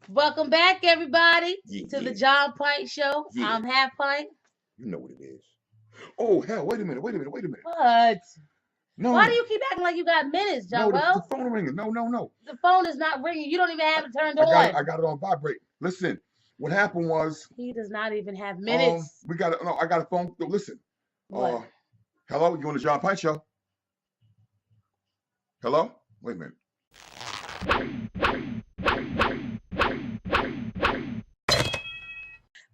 Welcome back, everybody, to the Jah Pint Show. Yeah. I'm Half Pint. You know what it is. Oh, hell, wait a minute. What? No. Why do you keep acting like you got minutes, John? No, the phone ringing. No. The phone is not ringing. You don't even have it turned on. I got it on vibrate. Listen, what happened was... He does not even have minutes. I got a phone. Listen. What? Hello? You on the Jah Pint Show? Hello? Wait a minute.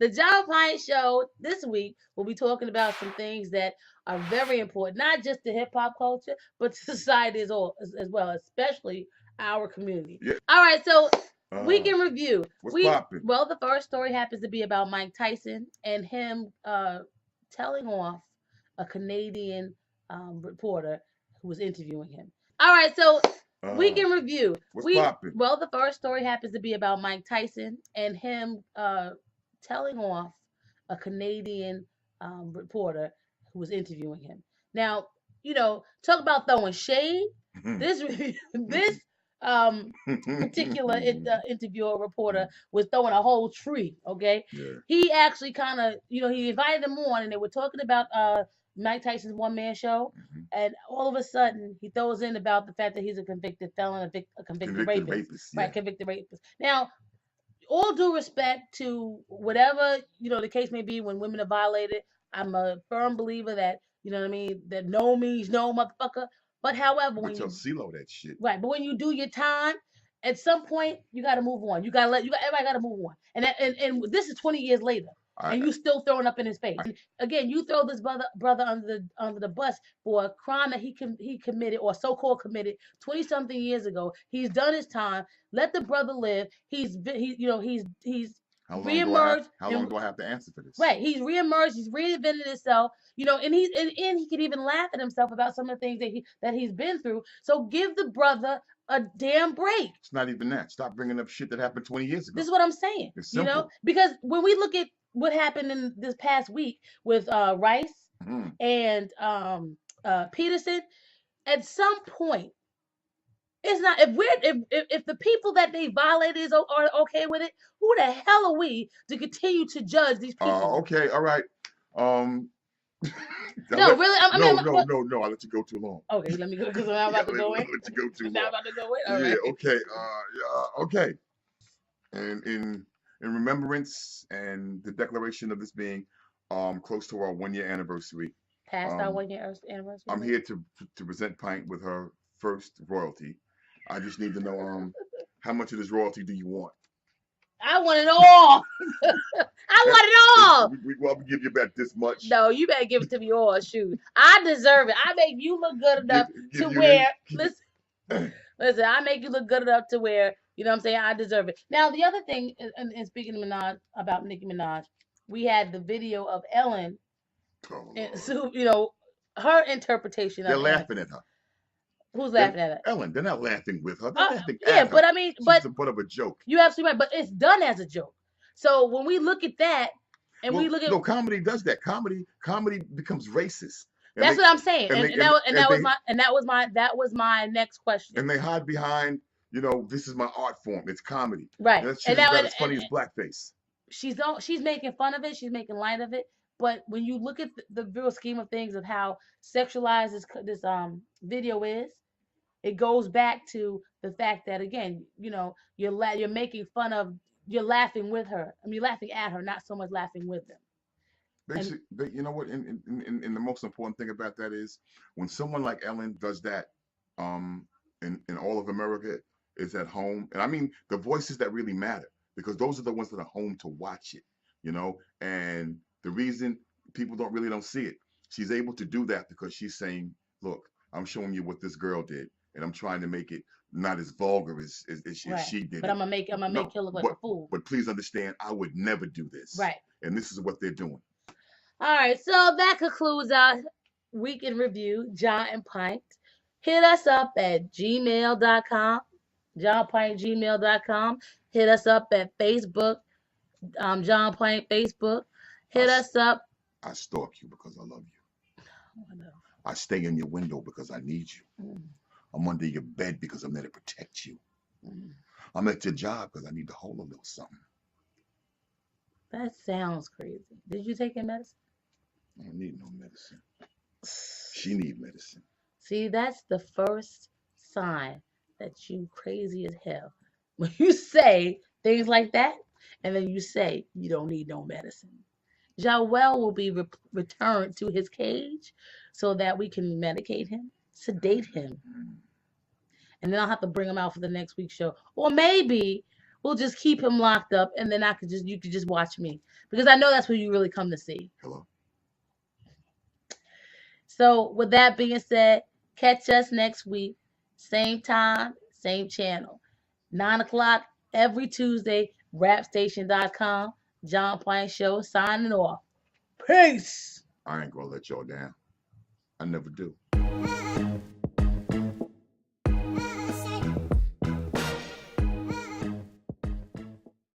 The Jah Pint Show this week will be talking about some things that are very important, not just to hip hop culture, but to society as well, especially our community. Yeah. All right, so week in review. What's poppin'? Well, the first story happens to be about Mike Tyson and him telling off a Canadian reporter who was interviewing him. All right, so week in review. What's poppin'? Well, the first story happens to be about Mike Tyson and him telling off a Canadian reporter who was interviewing him. Now, talk about throwing shade. This particular interviewer reporter was throwing a whole tree. Okay, yeah. He actually kind of, he invited them on, and they were talking about Mike Tyson's one-man show, and all of a sudden he throws in about the fact that he's a convicted felon, a convicted rapist. Yeah. Right, convicted rapist. Now, all due respect to whatever, the case may be when women are violated, I'm a firm believer that, that no means no, motherfucker. But however, when you CeeLo that shit. Right, but when you do your time, at some point you got to move on. Everybody got to move on. And this is 20 years later. And you still throwing up in his face. Again, you throw this brother under the bus for a crime that he committed, or so-called committed 20-something years ago. He's done his time. Let the brother live. He's reemerged. How long do I have to answer for this? Right. He's reemerged. He's reinvented himself. And he can even laugh at himself about some of the things that he's been through. So give the brother a damn break. It's not even that. Stop bringing up shit that happened 20 years ago. This is what I'm saying. It's simple. Because when we look at what happened in this past week with Rice and Peterson, at some point, it's not, if the people that they violated are okay with it, who the hell are we to continue to judge these people? Okay, all right. No, really? No, I'll let you go too long. Okay, let me go, because I'm about to go in. I'll let you go too long. I'm about to go in? All right. Okay. Okay. And in remembrance and the declaration of this being close to our 1 year anniversary. Past our 1 year anniversary? I'm here to present Pint with her first royalty. I just need to know how much of this royalty do you want? I want it all. I want it all. We give you back this much. No, you better give it to me all. Shoot, I deserve it. I make you look good enough to where. Listen. I make you look good enough to where, you know what I'm saying, I deserve it. Now, the other thing, and speaking of Minaj, about Nicki Minaj, we had the video of Ellen, and so, her interpretation of They're laughing at her. Who's laughing at her? Ellen. They're not laughing with her. They're laughing at her. But I mean, She's a bit of a joke. You're absolutely right, but it's done as a joke. So when we look at that, and we look at comedy does that. Comedy becomes racist. That's what I'm saying. That was my next question. And they hide behind, this is my art form. It's comedy. Right. That's about as funny as blackface. She's making fun of it. She's making light of it. But when you look at the real scheme of things of how sexualized this video is, it goes back to the fact that, again, you're making fun of, you're laughing with her. I mean, you're laughing at her, not so much laughing with them. Basically, you know what? And the most important thing about that is when someone like Ellen does that, in all of America is at home. And I mean, the voices that really matter, because those are the ones that are home to watch it, and the reason people don't see it, she's able to do that because she's saying, look, I'm showing you what this girl did, and I'm trying to make it not as vulgar as she did. But I'm gonna make her look like a fool. But please understand, I would never do this. Right. And this is what they're doing. All right, so that concludes our week in review, Jah and Pint. Hit us up at gmail.com, JahPint@gmail.com. Hit us up at Facebook, Jah Pint Facebook. Hit us up. I stalk you because I love you. Whatever. I stay in your window because I need you. Mm. I'm under your bed because I'm there to protect you. Mm. I'm at your job because I need to hold a little something. That sounds crazy. Did you take your medicine? I don't need no medicine. She need medicine. See, that's the first sign that you crazy as hell. When you say things like that, and then you say you don't need no medicine. Joel will be returned to his cage so that we can medicate him, sedate him, and then I'll have to bring him out for the next week's show. Or maybe we'll just keep him locked up, and then you could just watch me, because I know that's what you really come to see. Hello. So with that being said, catch us next week, same time, same channel, 9 o'clock every Tuesday. Rapstation.com. Jah Pint Show signing off. Peace. I ain't gonna let y'all down. I never do.